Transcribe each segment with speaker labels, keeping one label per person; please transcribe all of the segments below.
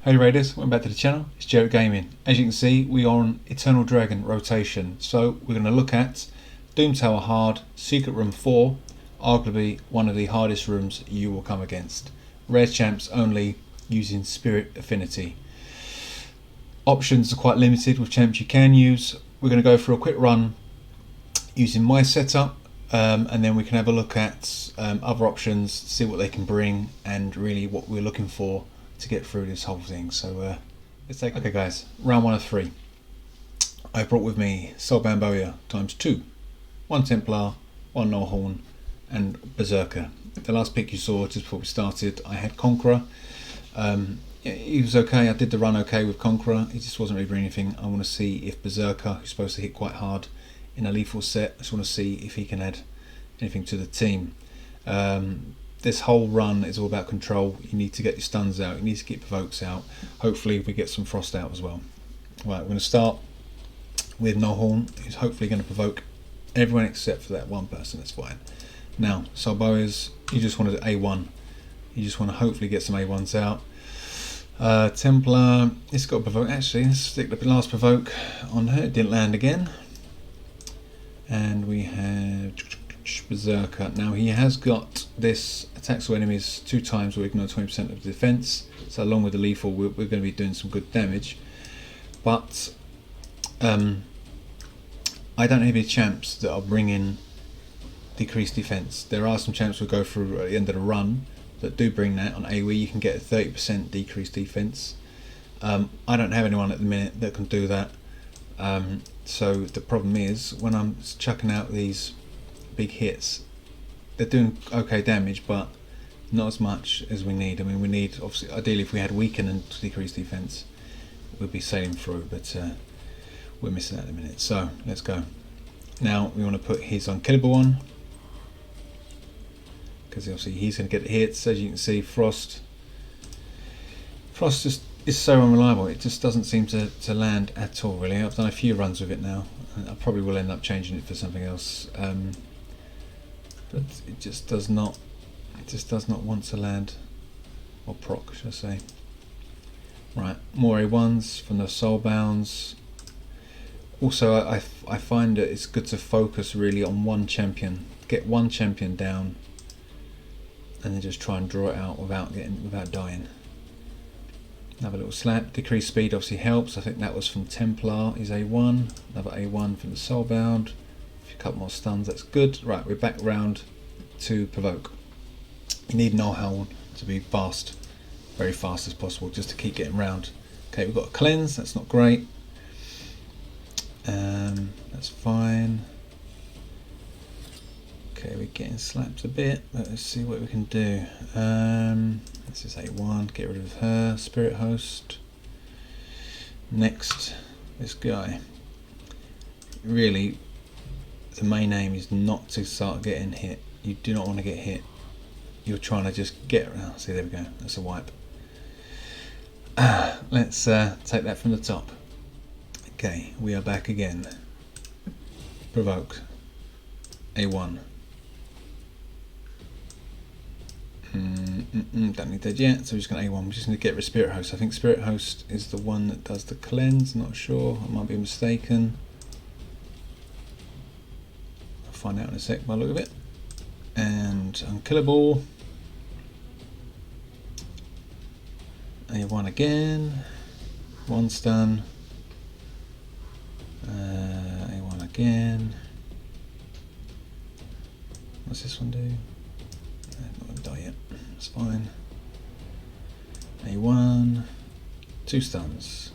Speaker 1: Hey Raiders, welcome back to the channel. It's Jared Gaming. As you can see, we are on Eternal Dragon rotation. So we're going to look at Doom Tower Hard, Secret Room 4, arguably one of the hardest rooms you will come against. Rare champs only, using Spirit Affinity. Options are quite limited with champs you can use. We're going to go for a quick run using my setup, and then we can have a look at other options, see what they can bring, and really what we're looking for to get through this whole thing. So let's take. Okay guys, round 1 of 3. I brought with me Soulbound Bowyer ×2, 1 Templar, 1 Nullhorn, and Berserker. The last pick you saw just before we started, I had Conqueror. He was okay. I did the run okay with Conqueror. He just wasn't really bringing anything. I want to see if Berserker, who's supposed to hit quite hard in a lethal set, I just want to see if he can add anything to the team. This whole run is all about control. You need to get your stuns out, you need to get provokes out. Hopefully we get some frost out as well. Right, we're going to start with Nullhorn, who's hopefully going to provoke everyone except for that one person. That's fine. Now, Soul Bowyers, you just want to do A1. You just want to hopefully get some A1s out. Templar, it's got a provoke. Actually, let's stick the last provoke on her. It didn't land again. And we have Berserker. Now he has got this attacks all enemies 2 times or ignore 20% of the defense, so along with the lethal we're going to be doing some good damage. But I don't have any champs that are bringing decreased defense. There are some champs we'll go through at the end of the run that do bring that. On AoE you can get a 30% decreased defense. I don't have anyone at the minute that can do that. So the problem is when I'm chucking out these big hits, they're doing okay damage, but not as much as we need. I mean, we need, obviously, ideally if we had weaken and decreased defense, we'd be sailing through, but we're missing that in a minute. So let's go. Now we want to put his unkillable on, because obviously he's going to get the hits. As you can see, Frost just is so unreliable. It just doesn't seem to land at all, really. I've done a few runs with it now, and I probably will end up changing it for something else. But it just does not want to land, or proc should I say. Right, more A1s from the Soulbounds. Also I find that it's good to focus really on one champion, get one champion down, and then just try and draw it out without dying. Another little slap. Decreased speed obviously helps. I think that was from Templar, is A1. Another A1 from the Soulbound. A couple more stuns, that's good. Right, we're back round to provoke. You need Nullhorn to be fast, very fast as possible, just to keep getting round. Okay, we've got a cleanse, that's not great. That's fine. Okay, we're getting slapped a bit, but let's see what we can do. This is A1, get rid of her. Spirit Host. Next, this guy. Really, the main aim is not to start getting hit. You do not want to get hit. You're trying to just get around. See, there we go. That's a wipe. Let's take that from the top. Okay, we are back again. Provoke. A1. Don't need that yet, so we're just going to A1. We're just going to get rid of Spirit Host. I think Spirit Host is the one that does the cleanse. Not sure. I might be mistaken. Find out in a sec by the look of it. And unkillable. A1 again. 1 stun. A1 again. What's this one do? Not going to die yet. That's fine. A1. 2 stuns.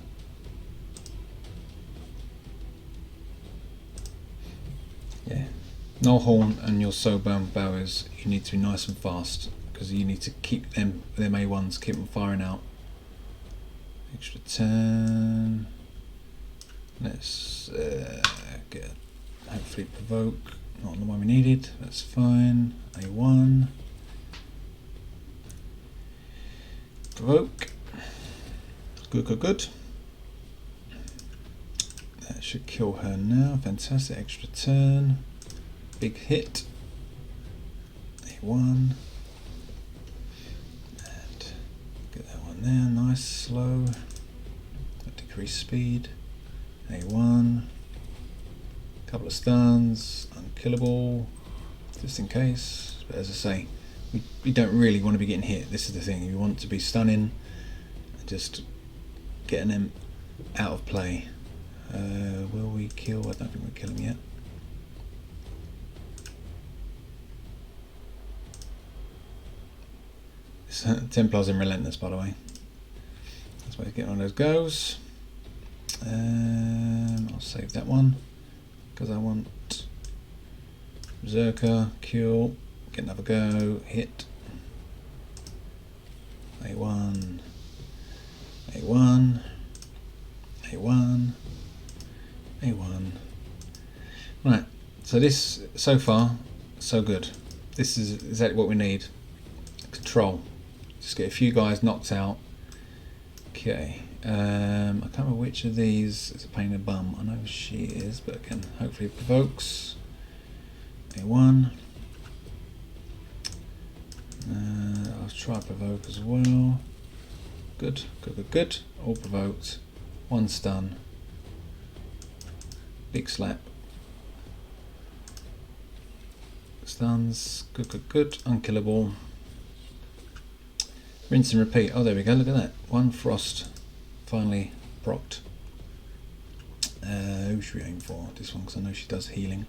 Speaker 1: Yeah. Nullhorn and your Soulbound Bowers, you need to be nice and fast, because you need to keep them A1s, keep them firing out. Extra turn. Let's get hopefully provoke, not the one we needed, that's fine. A1. Provoke. Good. That should kill her now. Fantastic. Extra turn. Big hit. A1. And get that one there, nice, slow. Decrease speed. A1. Couple of stuns, unkillable, just in case. But as I say, we don't really want to be getting hit. This is the thing. You want to be stunning and just getting them out of play. Will we kill? I don't think we'll kill him yet. Templar's in Relentless, by the way. That's why he's getting on those goes. I'll save that one because I want Berserker, kill, get another go, hit. A1, A1, A1, A1. Right, so this, so far, so good. This is exactly what we need. Control. Just get a few guys knocked out. Okay. I can't remember which of these is a pain in the bum. I know she is, but again, hopefully it provokes. A1. I'll try provoke as well. Good, good, good, good. All provoked. One stun. Big slap. Stuns. Good, good, good. Unkillable. Rinse and repeat. Oh, there we go. Look at that. One frost. Finally procced. Who should we aim for? This one, because I know she does healing.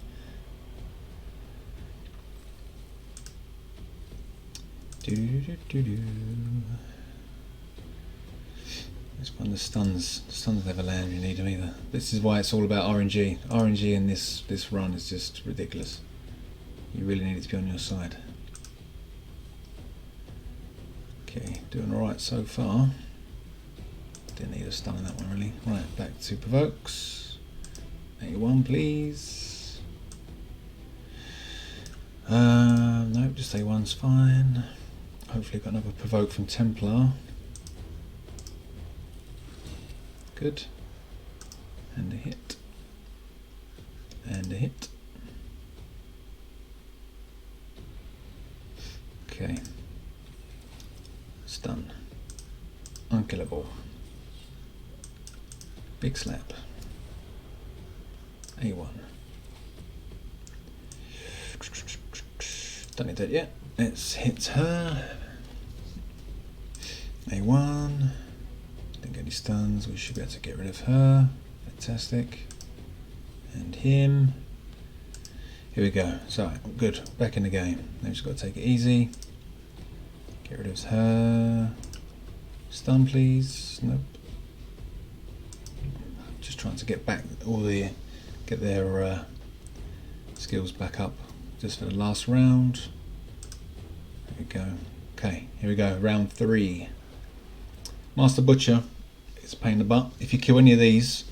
Speaker 1: This one, the stuns never land. You need them either. This is why it's all about RNG. RNG in this run is just ridiculous. You really need it to be on your side. Okay, doing all right so far. Didn't need a stun in that one really. Right, back to provokes. A1 please. No, just A1's fine. Hopefully got another provoke from Templar. Good. And a hit. And a hit. Okay. Stun. Unkillable. Big slap. A1. Don't need that yet. Let's hit her. A1. Didn't get any stuns. We should be able to get rid of her. Fantastic. And him. Here we go. So, good. Back in the game. Now we've just got to take it easy. Get rid of her. Stun, please. Nope. Just trying to get back get their skills back up just for the last round. There we go. Okay, here we go. Round 3. Master Butcher is a pain in the butt. If you kill any of these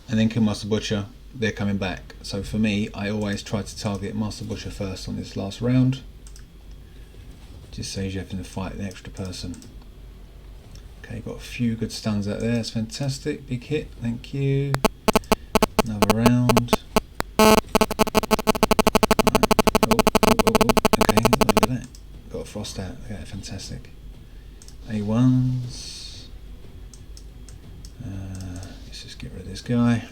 Speaker 1: and then kill Master Butcher, they're coming back. So for me, I always try to target Master Butcher first on this last round. Just saves you having to fight an extra person. Okay, got a few good stuns out there. That's fantastic. Big hit. Thank you. Another round. Right. Oh. Okay, look at that. Got a frost out. Okay, fantastic. A1s. Let's just get rid of this guy.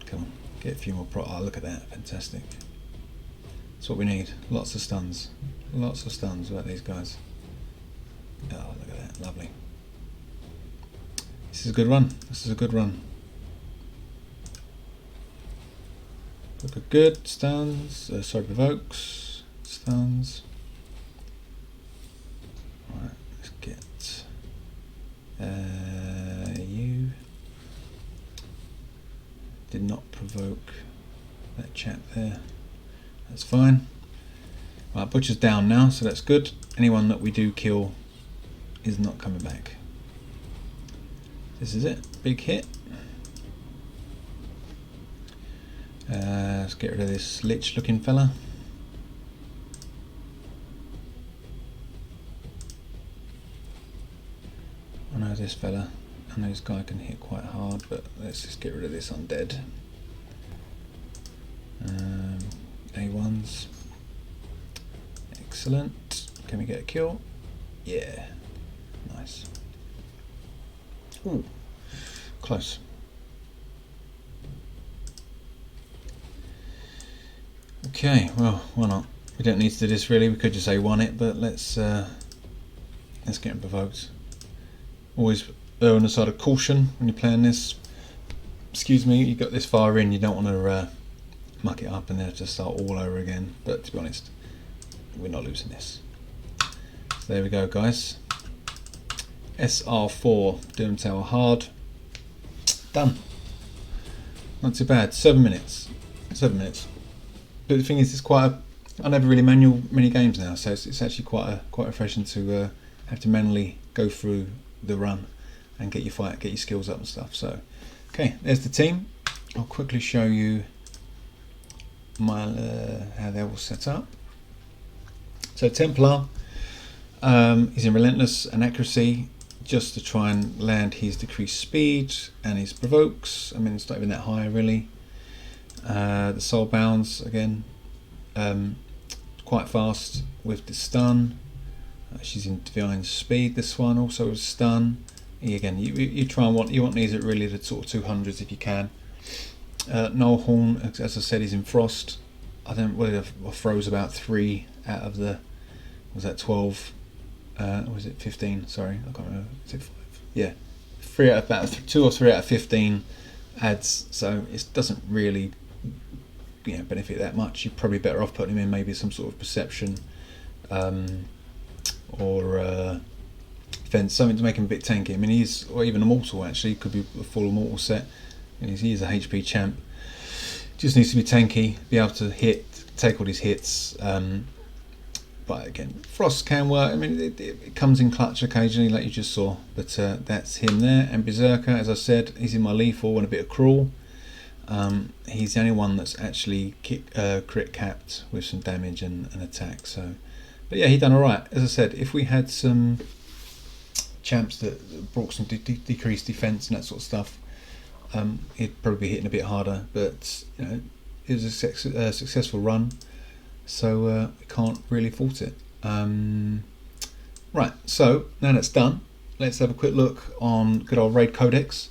Speaker 1: Come on, get a few more pro. Oh, look at that. Fantastic. That's what we need. Lots of stuns. Lots of stuns about these guys. Oh, look at that. Lovely. This is a good run. This is a good run. Look at good. Stuns. Sorry, provokes. Stuns. Alright, let's get you. Did not provoke that chap there. That's fine. Right, Butcher's down now, so that's good. Anyone that we do kill is not coming back. This is it. Big hit. Let's get rid of this lich looking fella. I know this fella. I know this guy can hit quite hard, but let's just get rid of this undead. A1s. Excellent. Can we get a kill? Yeah. Nice. Ooh. Close. Okay, well, why not? We don't need to do this really, we could just say won it, but let's get him provoked. Always err on the side of caution when you're playing this. Excuse me, you got this far in, you don't want to muck it up and then have to start all over again, but to be honest, we're not losing this. So there we go, guys. SR4 Doom Tower hard. Done. Not too bad. 7 minutes. 7 minutes. But the thing is, it's quite I never really manual many games now, so it's actually quite refreshing to have to manually go through the run and get your skills up and stuff. So, okay, there's the team. I'll quickly show you my how they're all set up. So Templar, he's in relentless and accuracy, just to try and land his decreased speed and his provokes. I mean, it's not even that high really. The soul bounds again, quite fast with the stun. She's in divine speed. This one also with stun. Again, you want these at really the sort of 200s if you can. Null Horn, as I said, is in frost. I don't whether I froze about 3 out of the, was that 12? Or was it 15? Sorry, I can't remember. Is it 5? Yeah, 3 out of about 2 or 3 out of 15 adds. So it doesn't really, benefit that much. You're probably better off putting him in maybe some sort of perception, or defense, something to make him a bit tanky. I mean, or even immortal actually, could be a full immortal set. He is a HP champ. Just needs to be tanky, be able to take all these hits. But again, frost can work. I mean, it comes in clutch occasionally, like you just saw. But that's him there. And Berserker, as I said, he's in my lethal and a bit of cruel. He's the only one that's actually crit capped with some damage and attack. So, but yeah, he done all right. As I said, if we had some champs that brought some decreased defense and that sort of stuff, he'd probably be hitting a bit harder. But it was a successful run, so we can't really fault it. Right, so now that's done, let's have a quick look on good old Raid Codex,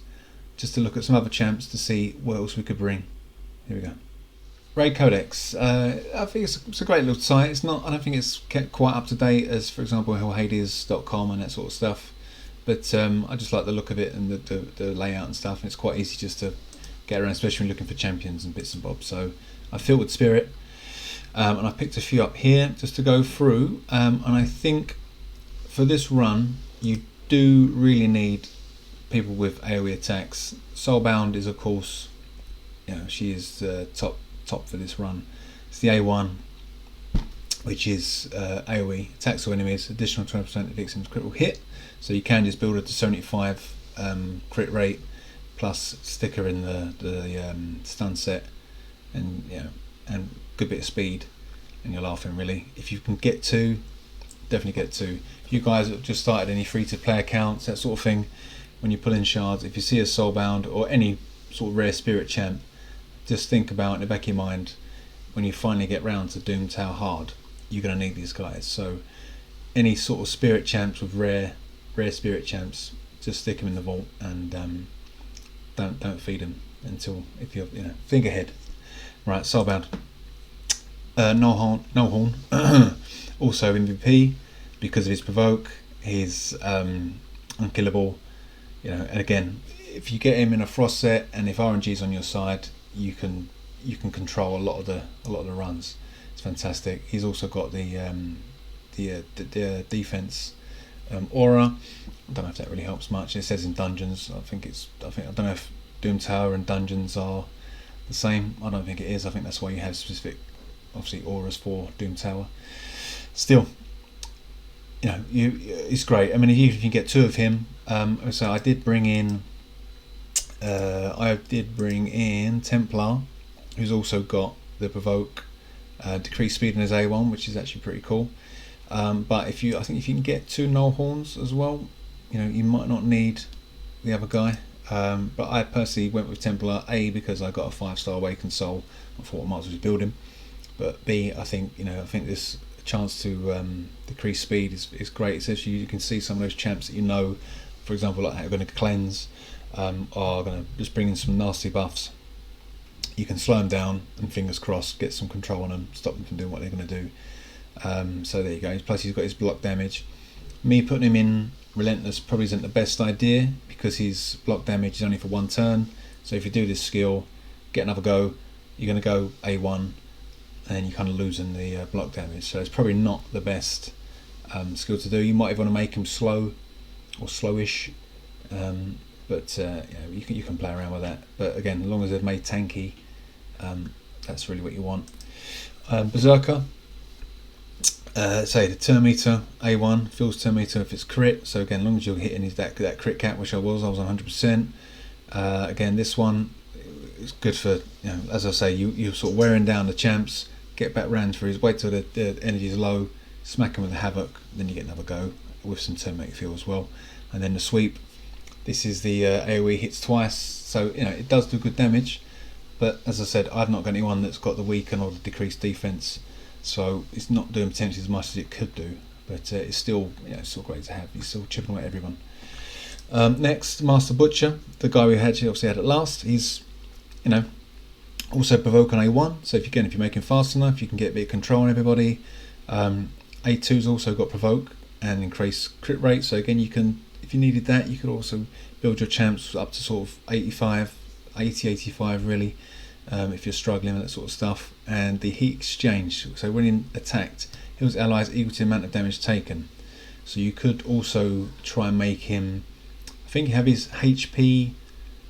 Speaker 1: just to look at some other champs to see what else we could bring. Here we go. Raid Codex. I think it's a great little site. It's not. I don't think it's kept quite up to date as, for example, Hades.com and that sort of stuff. But I just like the look of it and the layout and stuff. And it's quite easy just to get around, especially when you're looking for champions and bits and bobs. So I filtered Spirit, and I picked a few up here just to go through. And I think for this run, you do really need people with AoE attacks. Soulbound is, of course, she is top for this run. It's the A1, which is AoE, attacks all enemies, additional 20% of victims critical hit. So you can just build it to 75 crit rate plus sticker in the stun set, and and good bit of speed, and you're laughing really. If you can get 2, definitely get 2. If you guys have just started any free to play accounts, that sort of thing, when you pull in shards, if you see a soulbound or any sort of rare spirit champ, just think about in the back of your mind, when you finally get round to Doom Tower hard, you're going to need these guys. So any sort of spirit champs with rare spirit champs, just stick them in the vault and don't feed them until, if you're think ahead. Right, soulbound. Null Horn also MVP because of his provoke. He's unkillable. And again, if you get him in a frost set and if RNG is on your side, you can control a lot of the runs. It's fantastic. He's also got the defense aura. I don't know if that really helps much. It says in dungeons. I don't know if Doom Tower and dungeons are the same. I don't think it is. I think that's why you have specific, obviously, auras for Doom Tower. Still, it's great. I mean, if you can get 2 of him. So I did bring in Templar, who's also got the provoke, decreased speed in his A1, which is actually pretty cool. But I think if you can get 2 Null Horns as well, you might not need the other guy. But I personally went with Templar, A, because I got a 5-star Awakened Soul. I thought I might as well just build him. But B, I think this chance to decrease speed is great. Essentially, you can see some of those champs that you know, for example, like are going to cleanse, are going to just bring in some nasty buffs. You can slow them down and fingers crossed get some control on them, stop them from doing what they're going to do. So there you go. Plus he's got his block damage. Me putting him in Relentless probably isn't the best idea because his block damage is only for one turn. So if you do this skill, get another go, you're going to go A1 and then you're kind of losing the block damage. So it's probably not the best skill to do. You might even want to make him slow or slowish, but you can play around with that. But again, as long as they're made tanky, that's really what you want. Berserker, say the turn meter A1 fills turn meter if it's crit. So again, as long as you're hitting that crit cap, which I was on 100%. Again, this one is good for, as I say, you're sort of wearing down the champs. Get back round for his, wait till the energy is low, smack him with the havoc, then you get another go with some turn make feel as well. And then the sweep. This is the AoE hits twice, so it does do good damage. But as I said, I've not got anyone that's got the weaken or the decreased defense, so it's not doing potentially as much as it could do. But it's still, it's still great to have. He's still chipping away at everyone. Next, Master Butcher, the guy we obviously had at last. He's, also provoke on A1. So if you're making fast enough, you can get a bit of control on everybody. A2's also got provoke and increase crit rate. So again, you can, if you needed that, you could also build your champs up to sort of 85 really, if you're struggling with that sort of stuff. And the heat exchange, so when he attacked, heals allies equal to the amount of damage taken. So you could also try and make him, I think you have his HP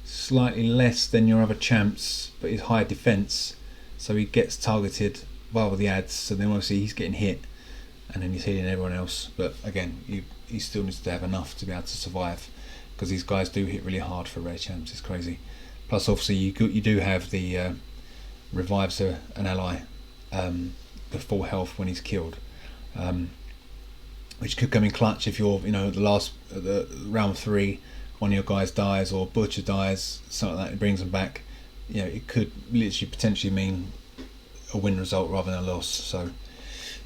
Speaker 1: slightly less than your other champs, but his higher defense, so he gets targeted via the ads, so then obviously he's getting hit and then he's hitting everyone else. But again, he still needs to have enough to be able to survive, because these guys do hit really hard for rare champs. It's crazy. Plus obviously you do have the revives an ally the full health when he's killed, which could come in clutch if you're the round 3 one of your guys dies or Butcher dies, something like that, it brings them back. It could literally potentially mean a win result rather than a loss. So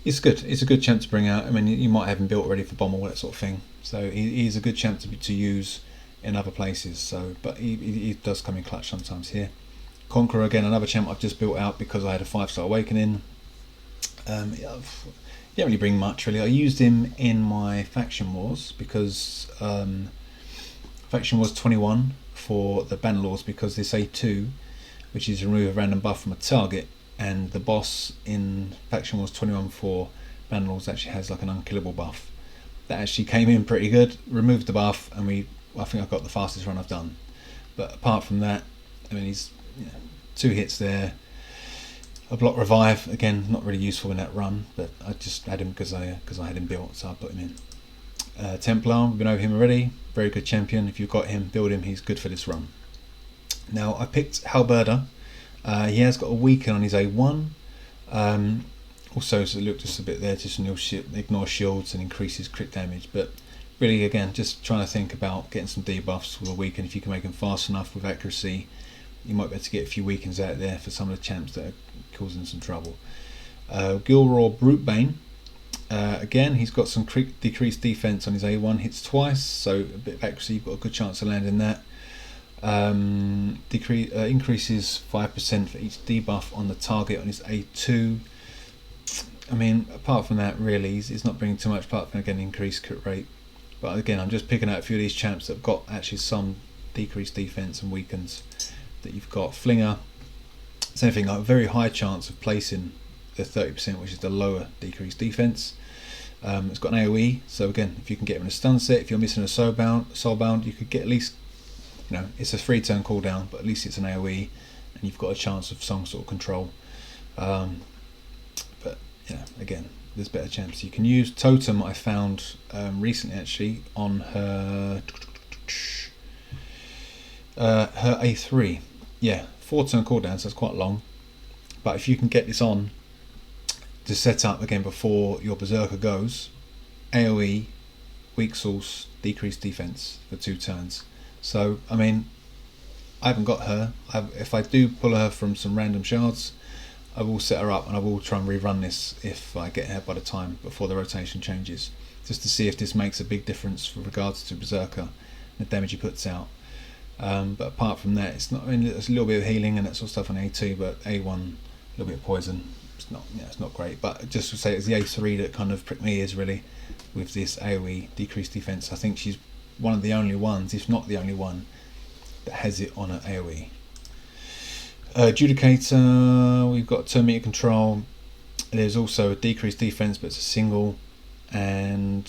Speaker 1: it's good. It's a good champ to bring out. I mean, you might have him built ready for bomb or that sort of thing. So he's a good champ to use in other places. So, but he does come in clutch sometimes here. Conqueror, again, another champ I've just built out because I had a 5-star awakening. He didn't really bring much really. I used him in my faction wars because faction wars 21 for the Bannerlords, because this A2, which is remove a random buff from a target, and the boss in faction wars 21 for Bannerlords actually has like an unkillable buff. That actually came in pretty good, removed the buff, and I think I've got the fastest run I've done. But apart from that, I mean, he's 2 hits there. A block revive, again, not really useful in that run, but I just had him because I had him built, so I put him in. Templar, we've been over him already. Very good champion. If you've got him, build him. He's good for this run. Now I picked Halberda. He has got a weaken on his A1. Also, so look just a bit there, just ignore shields and increases crit damage. But really, again, just trying to think about getting some debuffs with a weaken. If you can make him fast enough with accuracy, you might be able to get a few weakens out there for some of the champs that are causing some trouble. Gilroy Brutebane. Again, he's got some decreased defense on his A1, hits twice, so a bit of accuracy, you've got a good chance of landing that. Increases 5% for each debuff on the target on his A2. I mean, apart from that, really, he's not bringing too much apart from, again, increased crit rate. But again, I'm just picking out a few of these champs that have got actually some decreased defense and weakens that you've got. Flinger, same thing, a very high chance of placing the 30%, which is the lower decreased defense. It's got an AoE, so again, if you can get him in a stun set, if you're missing a soulbound, you could get at least, it's a 3-turn cooldown, but at least it's an AoE, and you've got a chance of some sort of control. But again, there's better champs you can use. Totem, I found recently actually on her A3. 4-turn cooldowns, so that's quite long. But if you can get this on to set up again before your Berserker goes, AoE, weak source, decreased defense for 2 turns. So I mean, I haven't got her. If I do pull her from some random shards, I will set her up and I will try and rerun this if I get her by the time before the rotation changes, just to see if this makes a big difference with regards to Berserker, the damage he puts out. But apart from that, it's not. I mean, there's a little bit of healing and that sort of stuff on A2, but A1, a little bit of poison. It's not, it's not great. But just to say, it's the A3 that kind of pricked my ears really, with this AOE decreased defense. I think she's one of the only ones, if not the only one, that has it on an AOE. Adjudicator, we've got turn meter control. There's also a decreased defense, but it's a single, and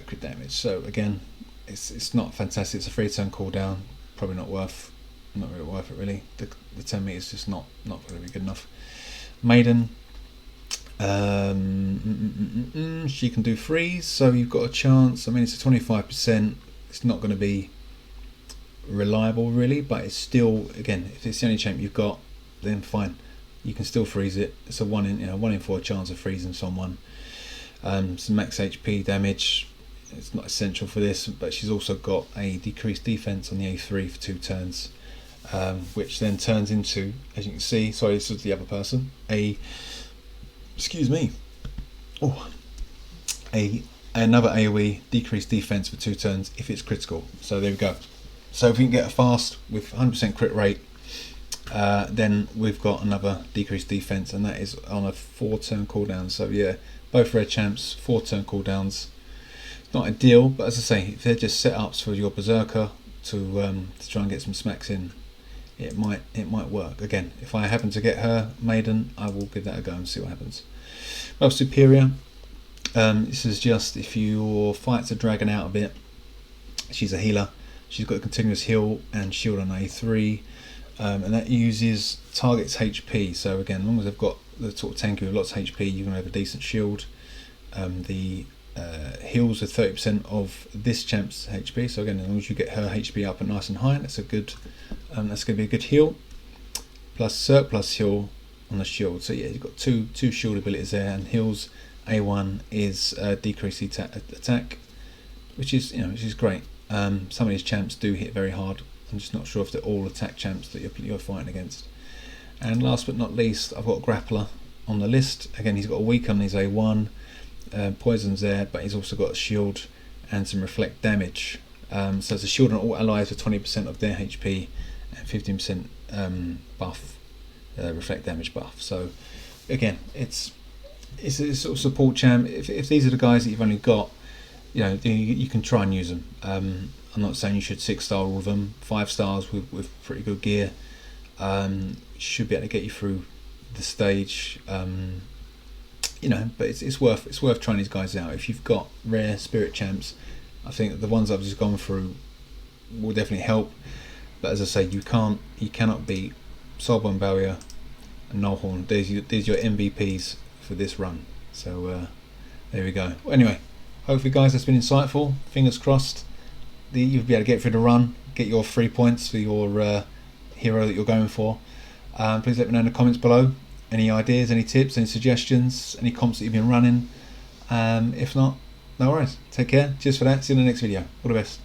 Speaker 1: crit damage. So again, it's not fantastic. It's a 3-turn cooldown. Probably not really worth it really. The 10 meters just not going to be good enough. Maiden, she can do freeze, so you've got a chance. I mean, it's a 25%. It's not going to be reliable really, but it's still, again, if it's the only champ you've got, then fine, you can still freeze it. It's a 1 in 4 chance of freezing someone. Some max HP damage. It's not essential for this, but she's also got a decreased defense on the A3 for 2 turns, which then turns into, as you can see, sorry, this is the other person, another AoE decreased defense for 2 turns if it's critical. So there we go. So if we can get a fast with 100% crit rate, then we've got another decreased defense, and that is on a 4-turn cooldown. So yeah, both red champs, 4-turn cooldowns. Not ideal, but as I say, if they're just setups for your Berserker to try and get some smacks in, it might work. Again, if I happen to get her Maiden, I will give that a go and see what happens. Well, Superior, this is just if your fights are dragging out a bit. She's a healer. She's got a continuous heal and shield on A3, and that uses targets HP. So again, as long as they've got the sort of tanky with lots of HP, you're going to have a decent shield. The heals are 30% of this champ's HP. So again, as long as you get her HP up and nice and high, that's a good. That's going to be a good heal. Plus surplus heal on the shield. So yeah, you've got two shield abilities there, and heals A1 is decreased attack, which is great. Some of these champs do hit very hard. I'm just not sure if they're all attack champs that you're fighting against. And last but not least, I've got Grappler on the list. Again, he's got a weak on his A1, poison's there, but he's also got a shield and some reflect damage. So it's a shield on all allies for 20% of their HP and 15% buff, reflect damage buff. So again, it's a sort of support champ. If these are the guys that you've only got, you can try and use them. I'm not saying you should 6-star all of them. 5 stars with pretty good gear should be able to get you through the stage. But it's worth trying these guys out. If you've got rare spirit champs, I think the ones I've just gone through will definitely help. But as I say, you cannot beat Soulbone Barrier and Nullhorn. These are your MVPs for this run. So there we go. Well, anyway, hopefully guys that's been insightful. Fingers crossed you'll be able to get through the run, get your 3 points for your hero that you're going for. Please let me know in the comments below any ideas, any tips, any suggestions, any comps that you've been running. If not, no worries. Take care. Cheers for that. See you in the next video. All the best.